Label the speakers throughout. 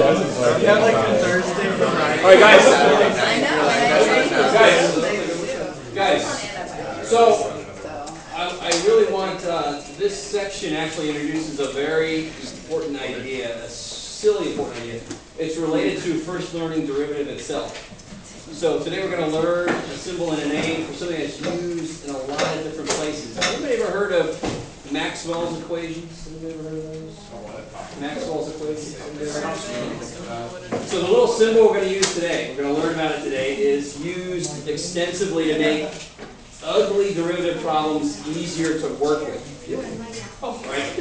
Speaker 1: You have like a Thursday for Friday.
Speaker 2: All right, guys.
Speaker 3: Guys.
Speaker 2: So I really want this section actually introduces a very important idea, a silly important idea. It's related to first learning derivative itself. So today we're going to learn a symbol and a name for something that's used in a lot of different places. Anybody ever heard of Maxwell's equations? Anybody ever heard of those? Maxwell's equations? So the little symbol we're going to use today, we're going to learn about it today, is used extensively to make ugly derivative problems easier to work with. Right?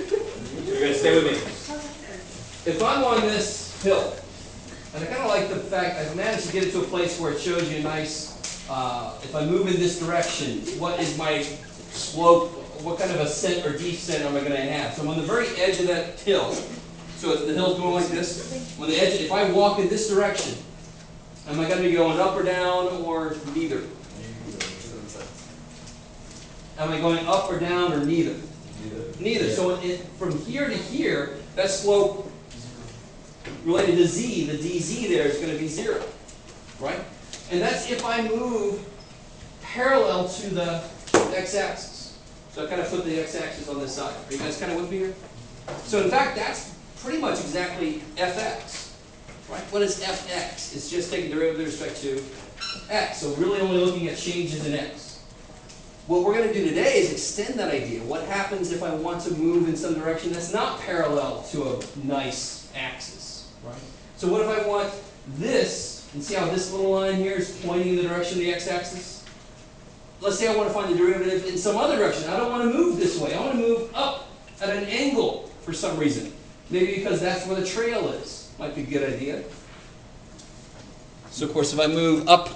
Speaker 2: You're going to stay with me. If I'm on this hill, and I kind of like the fact I've managed to get it to a place where it shows you a nice, if I move in this direction, what is my slope, what kind of ascent or descent am I going to have? So I'm on the very edge of that hill. So the hill's going like this. On the edge, if I walk in this direction, am I going to be going up or down or neither? Am I going up or down or neither? Neither. So from here to here, that slope related to z, the dz there is going to be 0, right? And that's if I move parallel to the x-axis. So I kind of put the x-axis on this side. Are you guys kind of with me here? So in fact, that's pretty much exactly fx, right? What is fx? It's just taking derivative with respect to x. So really only looking at changes in x. What we're going to do today is extend that idea. What happens if I want to move in some direction that's not parallel to a nice axis? Right? So what if I want this, and see how this little line here is pointing in the direction of the x-axis? Let's say I want to find the derivative in some other direction. I don't want to move this way. I want to move up at an angle for some reason. Maybe because that's where the trail is. Might be a good idea. So of course if I move up,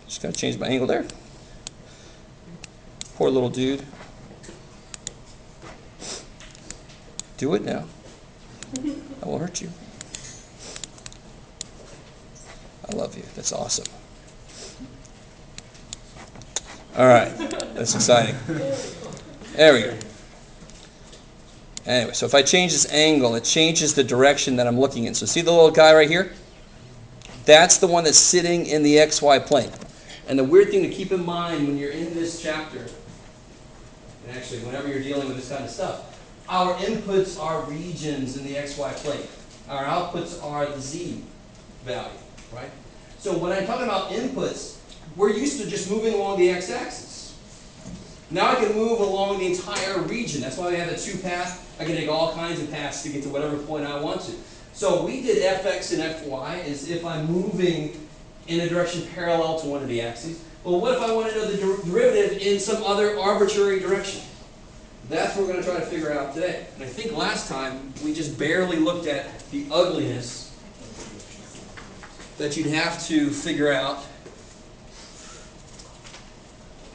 Speaker 2: just got to change my angle there. Poor little dude. Do it now. I won't hurt you. I love you. That's awesome. All right. That's exciting. There we go. Anyway, so if I change this angle, it changes the direction that I'm looking in. So see the little guy right here? That's the one that's sitting in the xy plane. And the weird thing to keep in mind when you're in this chapter, and actually whenever you're dealing with this kind of stuff, our inputs are regions in the xy plane. Our outputs are the z value, right? So when I'm talking about inputs, we're used to just moving along the x-axis. Now I can move along the entire region. That's why we have a 2-path. I can take all kinds of paths to get to whatever point I want to. So we did fx and fy as if I'm moving in a direction parallel to one of the axes. Well, what if I want to know the derivative in some other arbitrary direction? That's what we're going to try to figure out today. And I think last time we just barely looked at the ugliness that you'd have to figure out.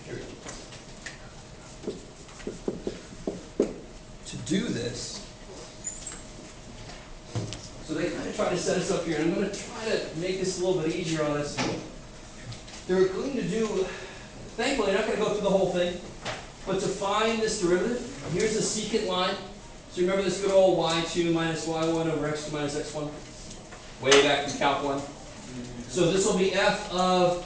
Speaker 2: Here we go. To do this. So they kind of try to set us up here. And I'm going to try to make this a little bit easier on us. They're going to do, thankfully, they're not going to go through the whole thing. But to find this derivative, here's the secant line. So remember this good old y2 minus y1 over x2 minus x1? Way back from Calc 1. So this will be f of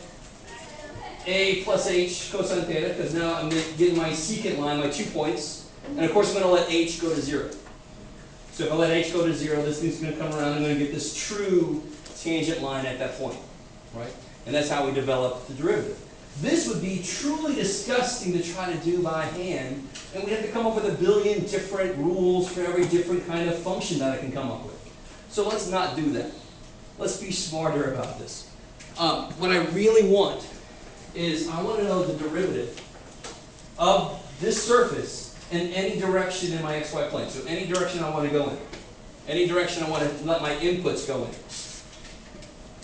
Speaker 2: a plus h cosine theta, because now I'm getting my secant line, my 2 points. And of course I'm going to let h go to 0. So if I let h go to 0, this thing's going to come around. I'm going to get this true tangent line at that point. Right? And that's how we develop the derivative. This would be truly disgusting to try to do by hand, and we'd have to come up with a billion different rules for every different kind of function that I can come up with. So let's not do that. Let's be smarter about this. What I really want is I want to know the derivative of this surface in any direction in my xy plane. So any direction I want to go in. Any direction I want to let my inputs go in.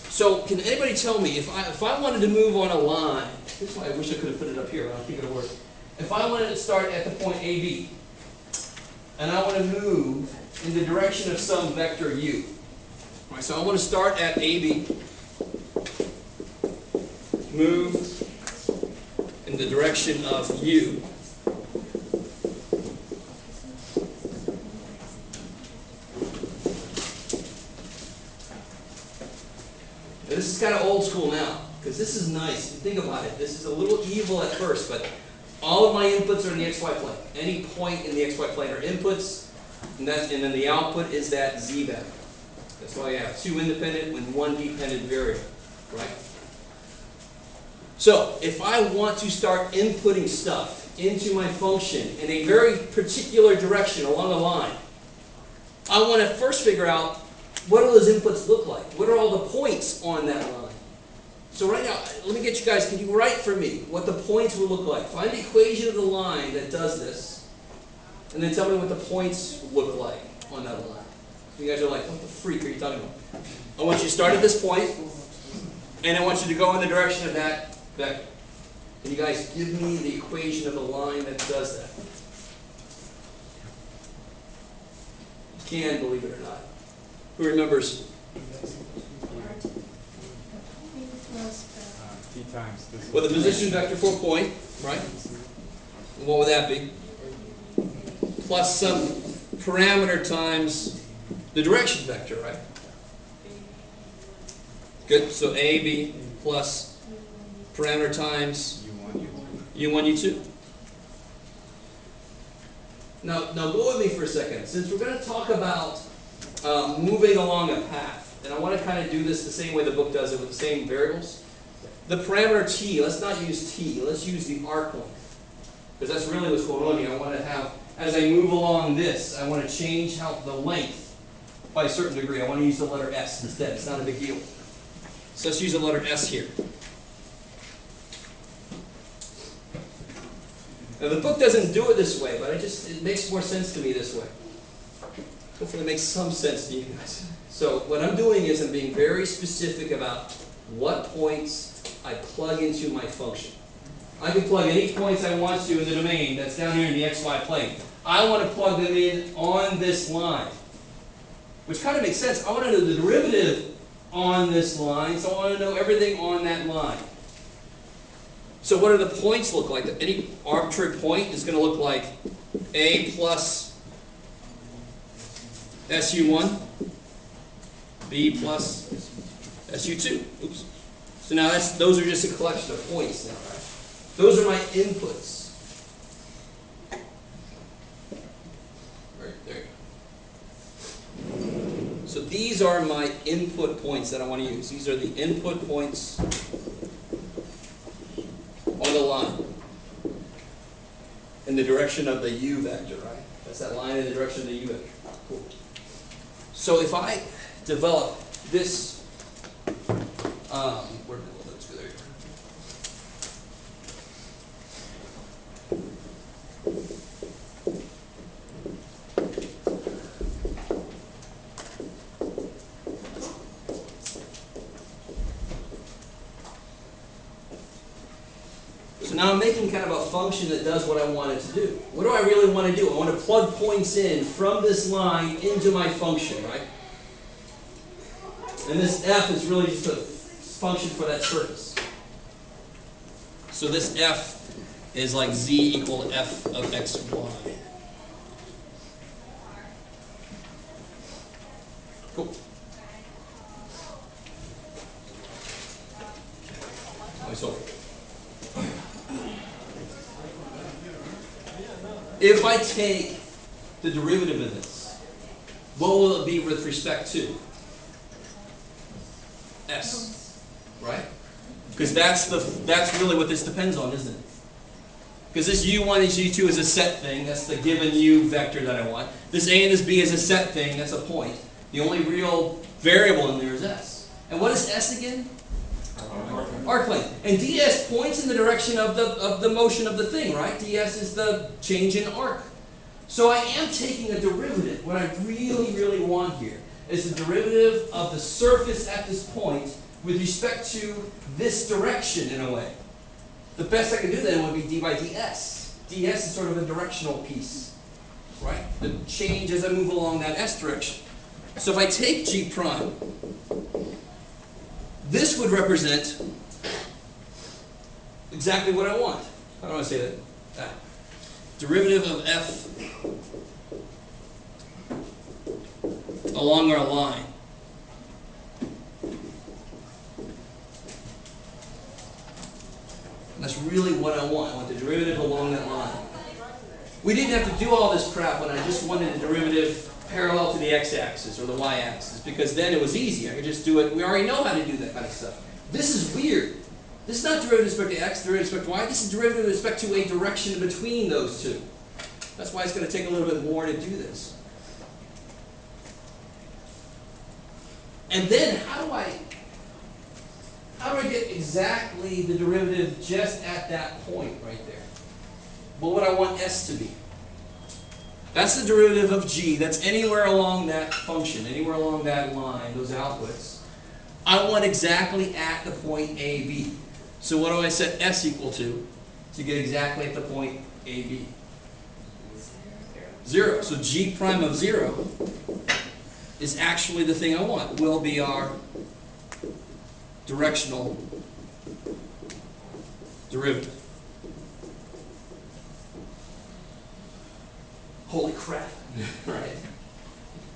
Speaker 2: So can anybody tell me, if I wanted to move on a line, this is why I wish I could have put it up here, but I don't think it'll work. If I wanted to start at the point AB, and I want to move in the direction of some vector u. Right, so I want to start at AB, move in the direction of u. this is kind of old school now, because this is nice. Think about it. This is a little evil at first, but all of my inputs are in the xy plane. Any point in the xy plane are inputs, and then the output is that z vector. That's why you have two independent and one dependent variable, right? So if I want to start inputting stuff into my function in a very particular direction along a line, I want to first figure out what do those inputs look like? What are all the points on that line? So right now, let me get you guys, can you write for me what the points will look like? Find the equation of the line that does this, and then tell me what the points look like on that line. You guys are like, what the freak are you talking about? I want you to start at this point, and I want you to go in the direction of that vector. Can you guys give me the equation of the line that does that? You can, believe it or not. Who remembers?
Speaker 3: T times this.
Speaker 2: Well, the position vector for a point, right? And what would that be? Plus some parameter times the direction vector, right? Good. So A, B plus parameter times U1, U2. Now go with me for a second. Since we're going to talk about moving along a path, and I want to kind of do this the same way the book does it with the same variables. The parameter t, let's not use t, let's use the arc length. Because that's really what's going on here. I want to have, as I move along this, I want to change how the length by a certain degree. I want to use the letter S instead. It's not a big deal. So let's use the letter S here. Now the book doesn't do it this way, but it makes more sense to me this way. Hopefully it makes some sense to you guys. So what I'm doing is I'm being very specific about what points I plug into my function. I can plug any points I want to in the domain that's down here in the xy plane. I want to plug them in on this line, which kind of makes sense. I want to know the derivative on this line, so I want to know everything on that line. So what do the points look like? Any arbitrary point is going to look like A plus SU1, B plus SU2. Oops. So now those are just a collection of points now, right? Those are my inputs. Right there. So these are my input points that I want to use. These are the input points on the line in the direction of the u vector, right? That's that line in the direction of the u vector. Cool. So if I develop this, where did the notes go there? So now I'm making kind of a function that does what I want it to do. What do I really want to do? I want to plug points in from this line into my function, right? And this f is really just a function for that surface. So this f is like z equal f of xy. Cool. So if I take the derivative of this, what will it be with respect to? S, right? Because that's really what this depends on, isn't it? Because this u1 and u2 is a set thing. That's the given u vector that I want. This a and this b is a set thing. That's a point. The only real variable in there is s. And what is s again? Arc length. And ds points in the direction of the motion of the thing, right? ds is the change in arc. So I am taking a derivative. What I really, really want here is the derivative of the surface at this point with respect to this direction in a way. The best I can do then would be d by ds. ds is sort of a directional piece, right? The change as I move along that s direction. So if I take g prime, this would represent exactly what I want. How do I say that? Derivative of f along our line We didn't have to do all this crap when I just wanted a derivative parallel to the x-axis or the y-axis, because then it was easy. I could just do it. We already know how to do that kind of stuff. This is weird. This is not derivative with respect to x, derivative with respect to y. This is derivative with respect to a direction between those two. That's why it's going to take a little bit more to do this. And then how do I get exactly the derivative just at that point right there? What would I want s to be? That's the derivative of g. That's anywhere along that function, anywhere along that line, those outputs. I want exactly at the point AB. So what do I set s equal to get exactly at the point AB? 0. So g prime of 0 is actually the thing I want. Will be our directional derivative. Holy crap, right?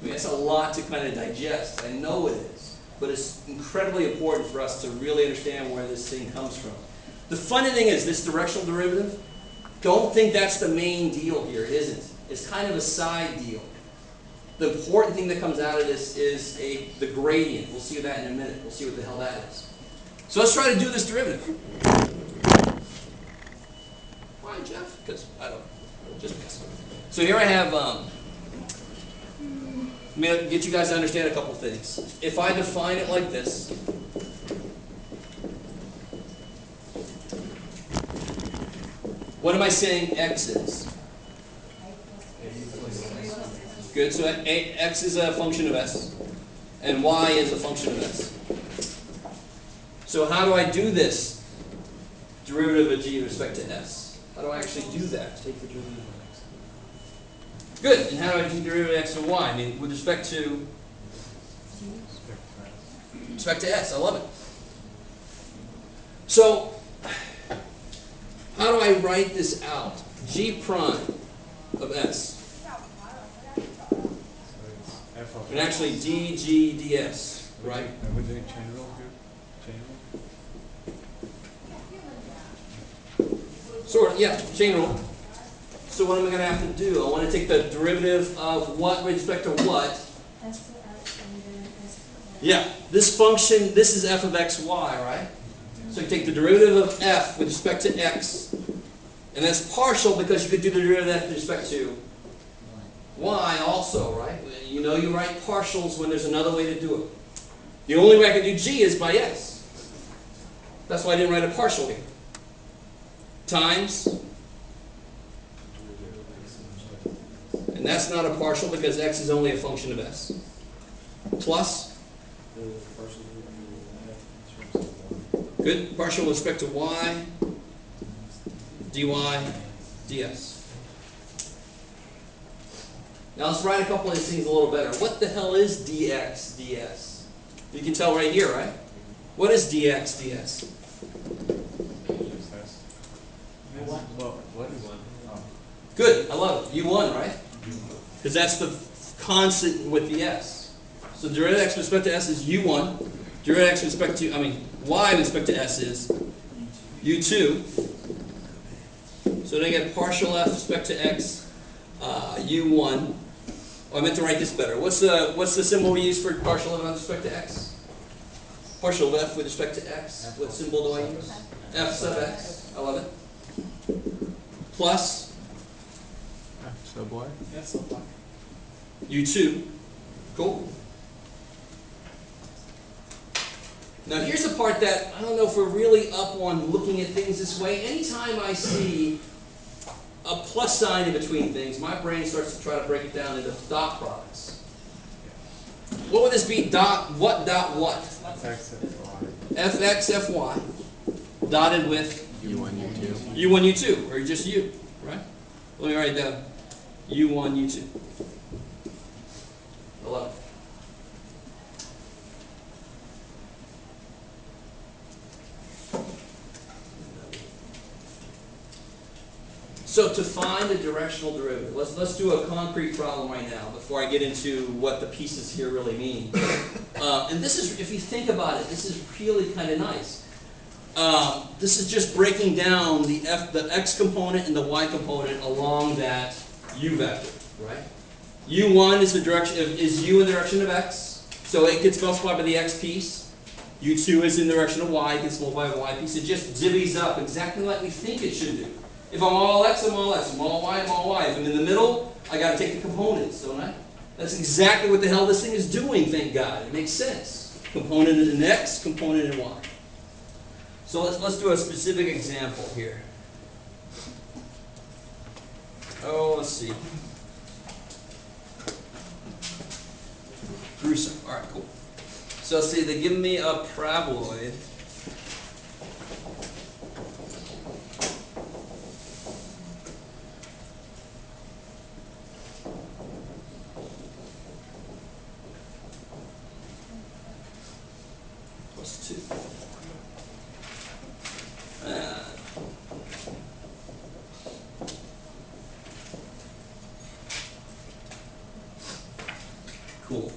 Speaker 2: I mean, it's a lot to kind of digest. I know it is. But it's incredibly important for us to really understand where this thing comes from. The funny thing is, this directional derivative, don't think that's the main deal here. It isn't. It's kind of a side deal. The important thing that comes out of this is the gradient. We'll see that in a minute. We'll see what the hell that is. So let's try to do this derivative. Why, Jeff? Because I don't know. Just guess. So here I have, let me get you guys to understand a couple things. If I define it like this, what am I saying x is? Good, so x is a function of s, and y is a function of s. So how do I do this derivative of g with respect to s? How do I actually do that? Take the derivative of x. Good, and how do I do derivative of x and y? I mean, with respect to s, I love it. So, how do I write this out? G prime of s. And actually dg ds, right?
Speaker 3: Are we doing chain rule here? Chain rule?
Speaker 2: Sort of, yeah, chain rule. So what am I going to have to do? I want to take the derivative of what with respect to what? Yeah, this function, this is f of x, y, right? So you take the derivative of f with respect to x, and that's partial because you could do the derivative of f with respect to y also, right? You know you write partials when there's another way to do it. The only way I can do g is by s. That's why I didn't write a partial here. Times, and that's not a partial because x is only a function of s. Plus, good, partial with respect to y, dy, ds. Now let's write a couple of these things a little better. What the hell is dx, ds? You can tell right here, right? What is dx, ds?
Speaker 3: What is one? Oh.
Speaker 2: Good, I love it. U1, right? Because that's the constant with the s. So derivative of x with respect to s is u1. Derivative of x with respect to, y with respect to s is u2. So then I get partial f with respect to x, u1. Oh, I meant to write this better. What's the symbol we use for partial f with respect to x? Partial of f with respect to x. What symbol do I use? F sub x. I love it. Plus
Speaker 3: F sub y?
Speaker 1: F sub y.
Speaker 2: u2. Cool. Now here's the part that, I don't know if we're really up on looking at things this way. Anytime I see a plus sign in between things, my brain starts to try to break it down into dot products. What would this be? Dot what dot what?
Speaker 3: Fx, fy.
Speaker 2: Fx, fy, dotted with
Speaker 3: U1, U2.
Speaker 2: u1, u2, or just u, right? Let me write it down. u1, u2. I love it. So to find the directional derivative, let's do a concrete problem right now before I get into what the pieces here really mean. And this is, if you think about it, this is really kind of nice. This is just breaking down the x component and the y component along that u vector, right? u1 is u in the direction of x, so it gets multiplied by the x piece. u2 is in the direction of y, it gets multiplied by the y piece. It just divvies up exactly like we think it should do. If I'm all x, I'm all x. If I'm all y, I'm all y. If I'm in the middle, I got to take the components, don't I? That's exactly what the hell this thing is doing, thank God. It makes sense. Component in x, component in y. So let's do a specific example here. Oh, let's see. Gruesome. All right, cool. So let's see, they give me a paraboloid. Plus 2. Cool.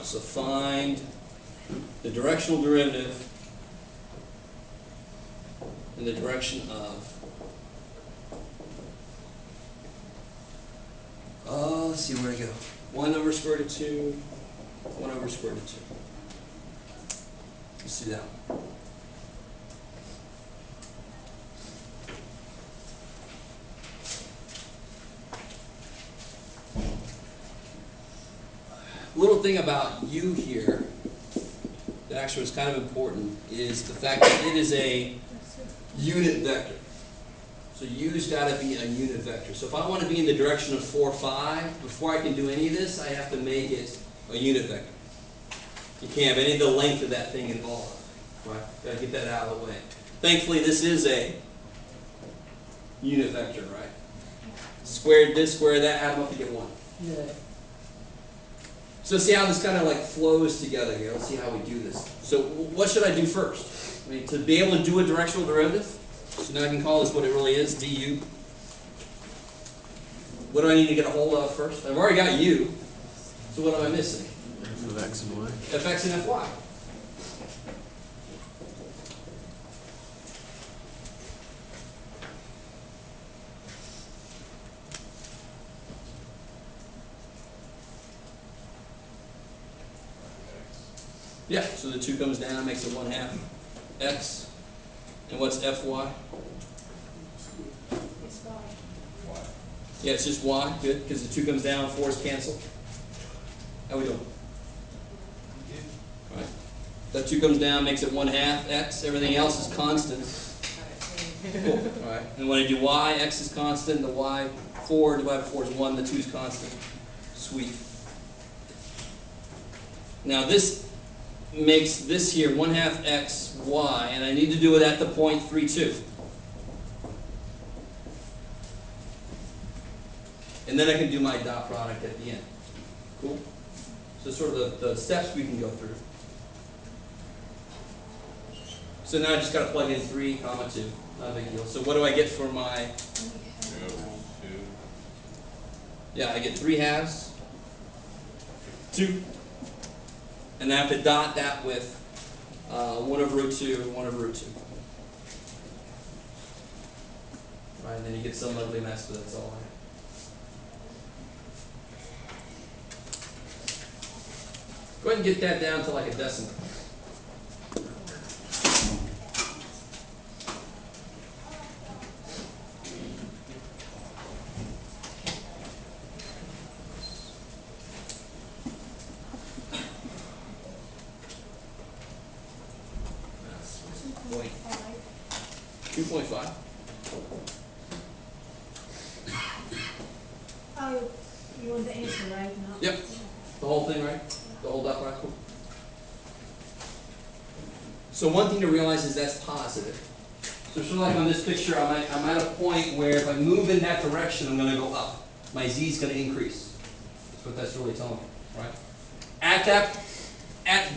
Speaker 2: So find the directional derivative in the direction of, let's see where to go. 1 over square root of 2, 1 over square root of 2. Let's do that one. Little thing about u here that actually was kind of important is the fact that it is a unit vector. So u's got to be a unit vector. So if I want to be in the direction of 4, 5, before I can do any of this, I have to make it a unit vector. You can't have any of the length of that thing involved. Right? Got to get that out of the way. Thankfully, this is a unit vector, right? Squared this, square that, add them up to get 1. Yeah. So see how this kind of like flows together here. Let's see how we do this. So what should I do first? I mean, to be able to do a directional derivative, so now I can call this what it really is, du. What do I need to get a hold of first? I've already got u, so what am I missing?
Speaker 3: Of x and y.
Speaker 2: Fx and fy. Yeah, so the 2 comes down, makes it 1/2 x. And what's fy?
Speaker 4: It's y.
Speaker 2: Yeah, it's just y, good, because the 2 comes down, 4's canceled. How we doing? All right. That 2 comes down, makes it 1/2 x. Everything else is constant. Cool. All right. And when I do y, x is constant. The y, 4 divided by 4 is 1. The 2 is constant. Sweet. Now this makes this here 1/2 x, y, and I need to do it at the point 3, 2. And then I can do my dot product at the end. Cool? So sort of the steps we can go through. So now I just got to plug in 3, 2. Not a big deal. So what do I get for my... Yeah, I get 3 halves, 2. And I have to dot that with 1 over root 2 and 1 over root 2. Right, and then you get some ugly mess, but that's all I have. Go ahead and get that down to like a decimal. Point 2.5.
Speaker 4: Oh, you want the answer right now?
Speaker 2: Yep. The whole thing, right? The whole dot product. Cool. So one thing to realize is that's positive. So sort of like on this picture, I'm at a point where if I move in that direction, I'm going to go up. My z is going to increase. That's what that's really telling me, right? At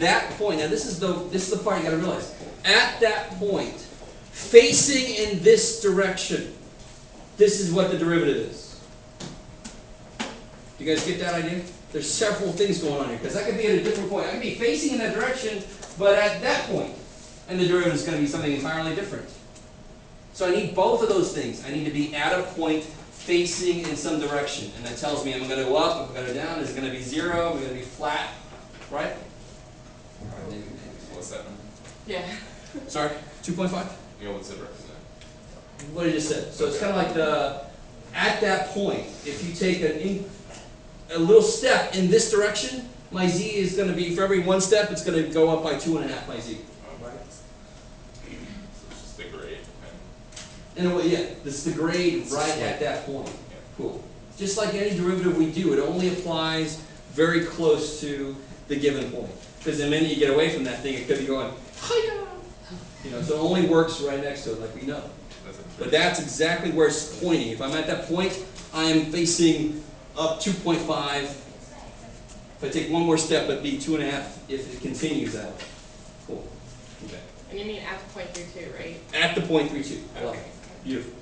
Speaker 2: that point, now this is the part you got to realize. At that point, facing in this direction, this is what the derivative is. Do you guys get that idea? There's several things going on here, because I could be at a different point. I could be facing in that direction, but at that point, and the derivative is going to be something entirely different. So I need both of those things. I need to be at a point facing in some direction, and that tells me I'm going to go up, I'm going to go down, is it going to be 0, I'm going to be flat, right?
Speaker 5: What's that number?
Speaker 4: Yeah.
Speaker 2: Sorry, 2.5?
Speaker 5: Yeah, what's it represent?
Speaker 2: What I just said. So it's kind of like at that point, if you take a little step in this direction, my z is going to be, for every one step, it's going to go up by 2.5 my z. Right?
Speaker 5: So it's just the grade.
Speaker 2: In a way, yeah, this is the grade right at that point.
Speaker 5: Yeah.
Speaker 2: Cool. Just like any derivative we do, it only applies very close to the given point. Because the minute you get away from that thing, it could be going, hiya! You know, so it only works right next to it, like we know. But that's exactly where it's pointing. If I'm at that point, I am facing up 2.5. If I take one more step, it'd be 2.5 if it continues that way. Cool. Okay.
Speaker 6: And you mean at the point 3.2, right?
Speaker 2: At the point 3.2. I love it. Beautiful.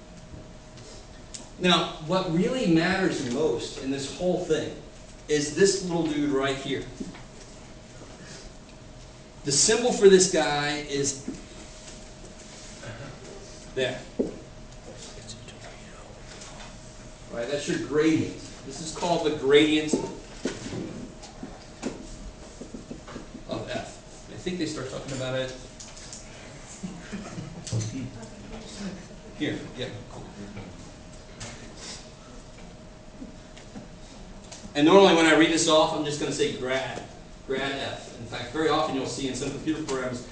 Speaker 2: Now, what really matters most in this whole thing is this little dude right here. The symbol for this guy is there. Right, that's your gradient. This is called the gradient of f. I think they start talking about it here. Yeah, cool. And normally when I read this off, I'm just going to say grad f. In fact, very often you'll see in some computer programs,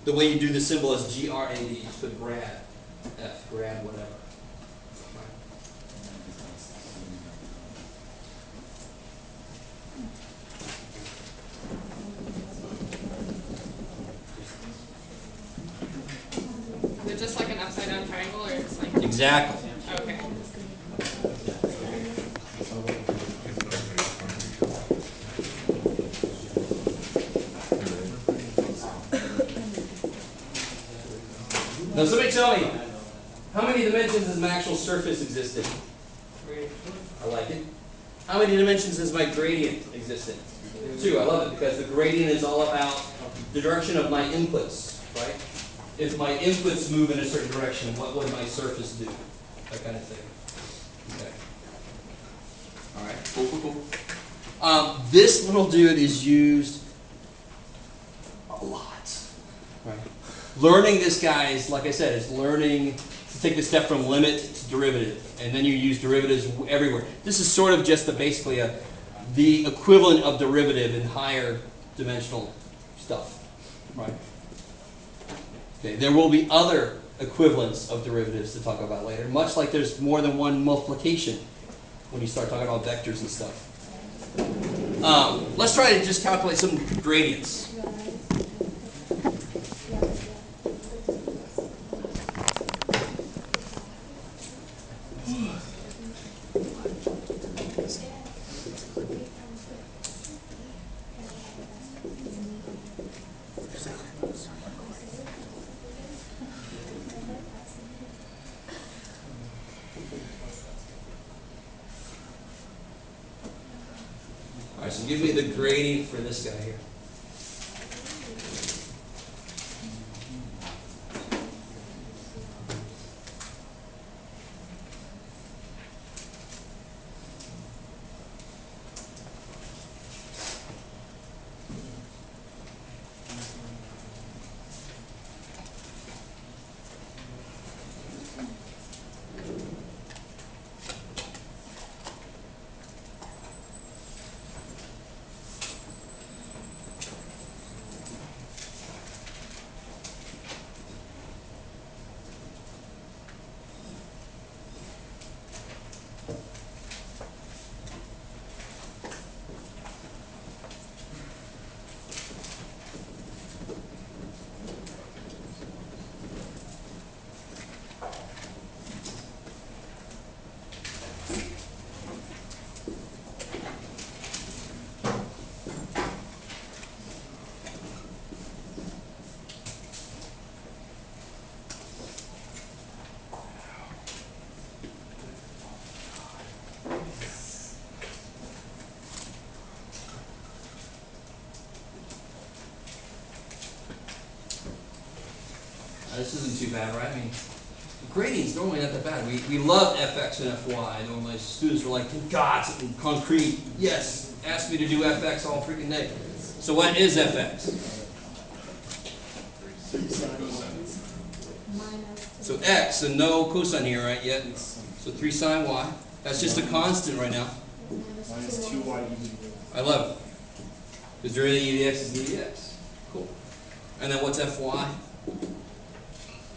Speaker 2: the way you do the symbol is grad. You just put grad f, grad whatever.
Speaker 6: Is it just like an upside down triangle, or it's like?
Speaker 2: Exactly.
Speaker 6: Okay.
Speaker 2: Now somebody tell me, how many dimensions does my actual surface exist in? I like it. How many dimensions does my gradient exist in? 2. I love it because the gradient is all about the direction of my inputs, right? If my inputs move in a certain direction, what would my surface do? That kind of thing. Okay. All right. Cool, cool, cool. This little dude is used a lot. Right. Learning this guy is, like I said, is learning to take the step from limit to derivative, and then you use derivatives everywhere. This is sort of just basically the equivalent of derivative in higher dimensional stuff, right? Okay, there will be other equivalents of derivatives to talk about later, much like there's more than one multiplication when you start talking about vectors and stuff. Let's try to just calculate some gradients. All right, so give me the gradient for this guy here. this isn't too bad, right? I mean, gradient's normally not that bad. We love fx and fy. Normally students are like, God, something concrete. Yes, ask me to do fx all freaking day. So what is fx? So x, and no cosine here, right, yet. So 3 sine y. That's just a constant right now.
Speaker 1: Minus 2y e.
Speaker 2: I love it. Because there e to the x is e to the x. Cool. And then what's fy?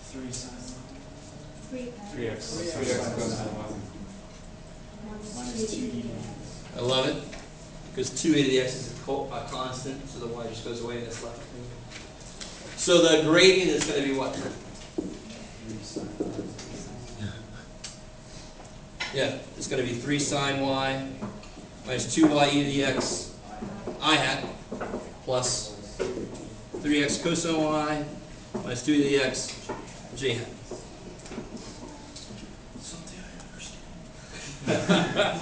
Speaker 1: 3 sine
Speaker 3: 3x.
Speaker 1: 3x minus 2 e.
Speaker 2: I love it. Because 2 e to the x is a constant, so the y just goes away and it's left. So the gradient is going to be what?
Speaker 1: 3 sine.
Speaker 2: Yeah, it's going to be 3 sine y minus 2y e to the x I hat plus 3x cosine y minus 2 e to the x j hat. Something I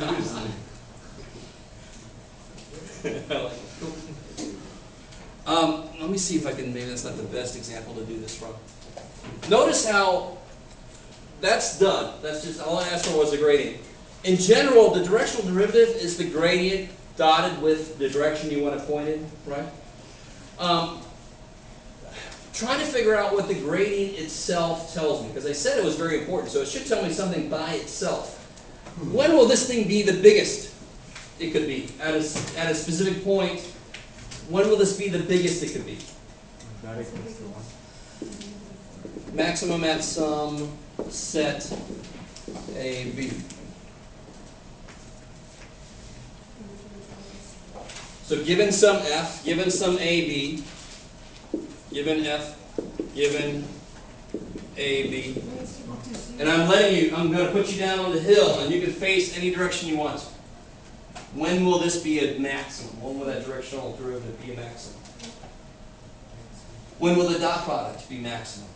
Speaker 2: understand. Let me see if I can, maybe that's not the best example to do this from. Notice how that's done. That's just, all I asked for was the gradient. In general, the directional derivative is the gradient dotted with the direction you want to point in, right? Try to figure out what the gradient itself tells me, because I said it was very important, so it should tell me something by itself. When will this thing be the biggest it could be? At a specific point, when will this be the biggest it could be?
Speaker 3: That equals to 1.
Speaker 2: Maximum at some set A, B. So given some f, given some AB, given f, given AB, and I'm going to put you down on the hill, and you can face any direction you want. When will this be a maximum? When will that directional derivative be a maximum? When will the dot product be maximum?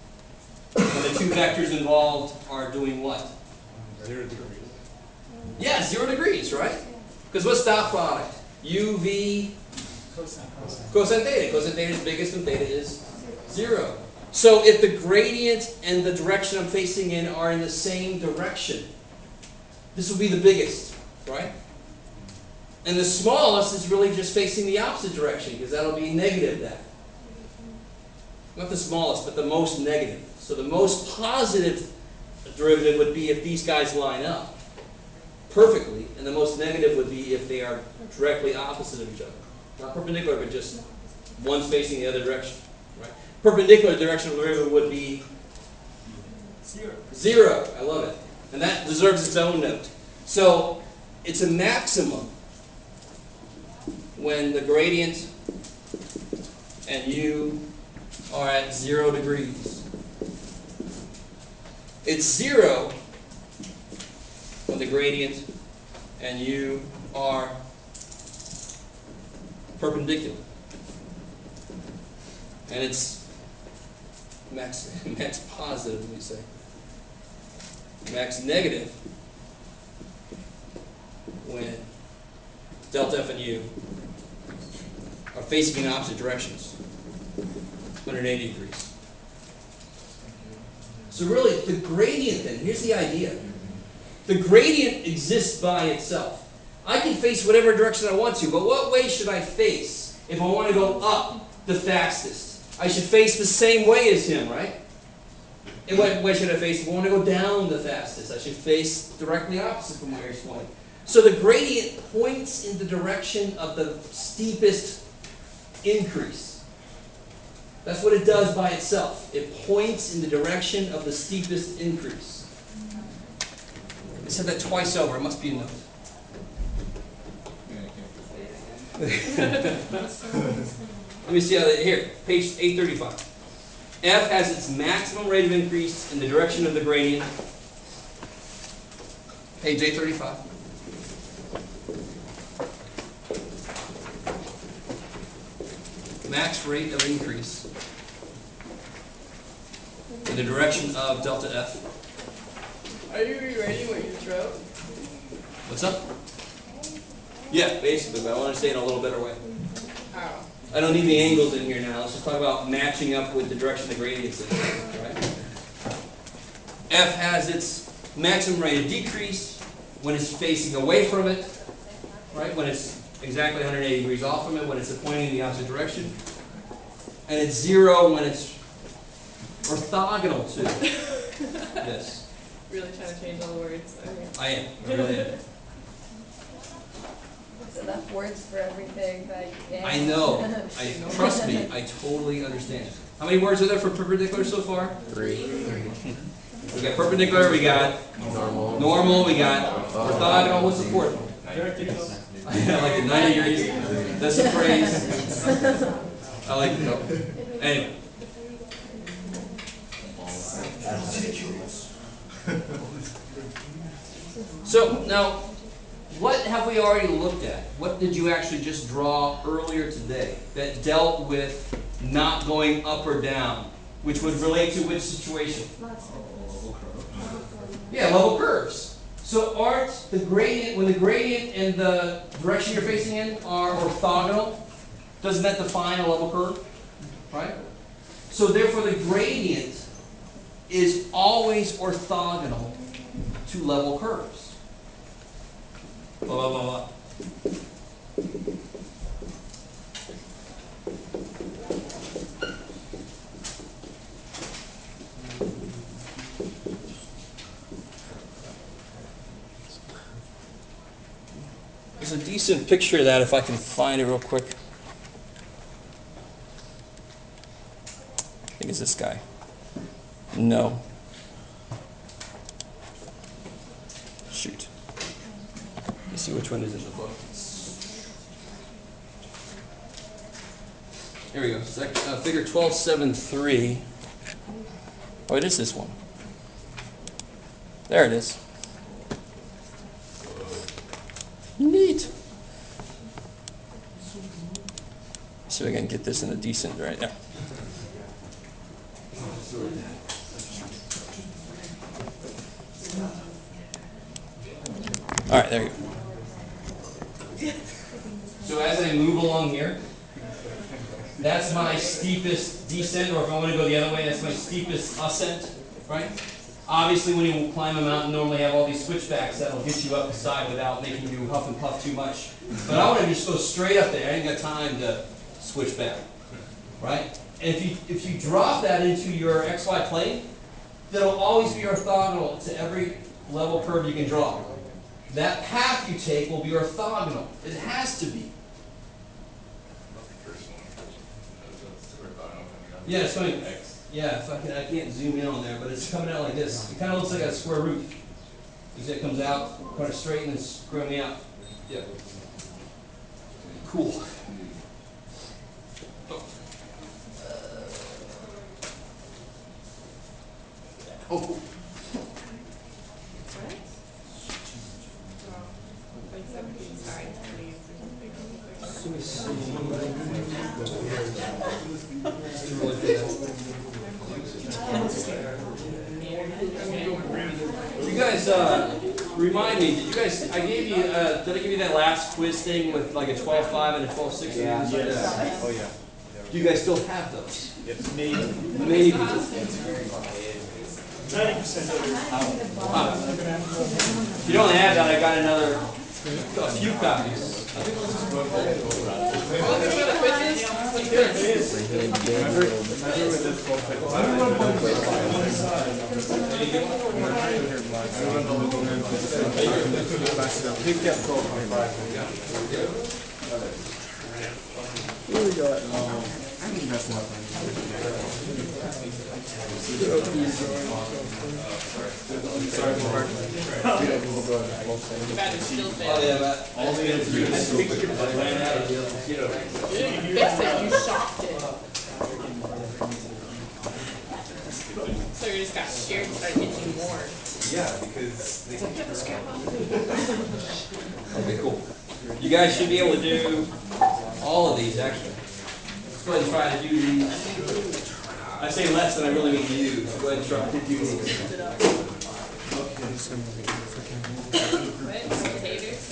Speaker 2: When the two vectors involved are doing what?
Speaker 3: 0 degrees.
Speaker 2: Yeah, 0 degrees, right? Because what's dot product? U, V, cosine theta. Cosine theta is biggest and theta is 0. So if the gradient and the direction I'm facing in are in the same direction, this will be the biggest, right? And the smallest is really just facing the opposite direction, because that'll be negative then. Not the smallest, but the most negative. So the most positive derivative would be if these guys line up perfectly, and the most negative would be if they are directly opposite of each other. Not perpendicular, but just one's facing the other direction. Right? Perpendicular directional derivative would be 0. I love it. And that deserves its own note. So it's a maximum when the gradient and u are at 0 degrees. It's 0 when the gradient and u are perpendicular. And it's max positive, let me say. Max negative when delta f and u are facing in opposite directions, 180 degrees. So really, the gradient then, here's the idea. The gradient exists by itself. I can face whatever direction I want to, but what way should I face if I want to go up the fastest? I should face the same way as him, right? And what way should I face if I want to go down the fastest? I should face directly opposite from where he's pointing. So the gradient points in the direction of the steepest increase. That's what it does by itself. It points in the direction of the steepest increase. I said that twice over. It must be a note. Let me see how that, here, page 835. F has its maximum rate of increase in the direction of the gradient. Page 835. Max rate of increase in the direction of delta F.
Speaker 6: Are you rewriting what you wrote?
Speaker 2: What's up? Yeah, basically, but I want to say it in a little better way.
Speaker 6: Oh.
Speaker 2: I don't need the angles in here now. Let's just talk about matching up with the direction the gradient's in, right? F has its maximum rate of decrease when it's facing away from it, right? When it's exactly 180 degrees off from it, when it's pointing in the opposite direction. And it's 0 when it's orthogonal to this.
Speaker 6: Really trying to change all the words. Okay.
Speaker 2: I am. I really am.
Speaker 7: There's enough words for everything that you
Speaker 2: I know. Trust me, I totally understand. How many words are there for perpendicular so far? 3. We got perpendicular, we got normal, we got orthogonal. What's the fourth one? I like it. 90 degrees. That's a phrase. I like it though. Anyway. So now, what have we already looked at? What did you actually just draw earlier today that dealt with not going up or down, which would relate to which situation? Yeah, level curves. So aren't the gradient, when the gradient and the direction you're facing in are orthogonal, doesn't that define a level curve? Right? So therefore the gradient is always orthogonal to level curves. Blah, blah, blah, blah. There's a decent picture of that if I can find it real quick. I think it's this guy. No. Shoot. Let's see which one is in the book. Here we go. Figure 12.7.3. Oh, it is this one. There it is. Neat. See if I can get this in a decent right now. All right, there you go. So as I move along here, that's my steepest descent, or if I want to go the other way, that's my steepest ascent, right? Obviously, when you climb a mountain, normally have all these switchbacks that'll get you up the side without making you huff and puff too much. But I want to just go straight up there. I ain't got time to switch back, right? And if you drop that into your XY plane, that'll always be orthogonal to every level curve you can draw. That path you take will be orthogonal. It has to be. Yeah, it's coming. Yeah, if I can't zoom in on there, but it's coming out like this. It kind of looks like a square root. As it comes out, kind of straight and then square me out. Yeah. Cool. Oh, cool. You guys, remind me, I gave you, did I give you that last quiz thing with like a 12.5 and a 12.6?
Speaker 1: Yeah. Yes. Oh yeah.
Speaker 2: Do you guys still have those?
Speaker 1: Yes. Maybe.
Speaker 2: Maybe.
Speaker 1: 90% of it.
Speaker 2: If you don't have that, I got a few copies. Oh yeah, Matt. All the
Speaker 6: Fixed it, you shocked it. So you just got scared and started itching more.
Speaker 5: Yeah, because they can
Speaker 2: Okay, cool. You guys should be able to do all of these actually. Let's go ahead and try to do these. I say less than I really mean to use. So go ahead and try to do these.
Speaker 6: What? Potatoes?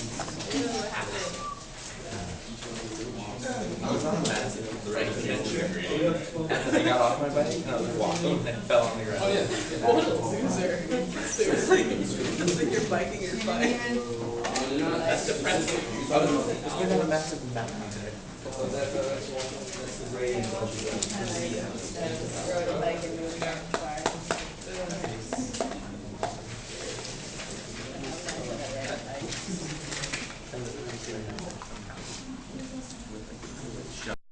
Speaker 6: What happened?
Speaker 5: I was on a massive I got off my bike and I was walking and fell on the ground.
Speaker 2: Oh, yeah.
Speaker 6: What a loser. Seriously. It's like you're biking your bike. That's depressing.
Speaker 5: It's been on a massive mountain today.
Speaker 2: So that's the gradient.
Speaker 7: I just rode a bike and moved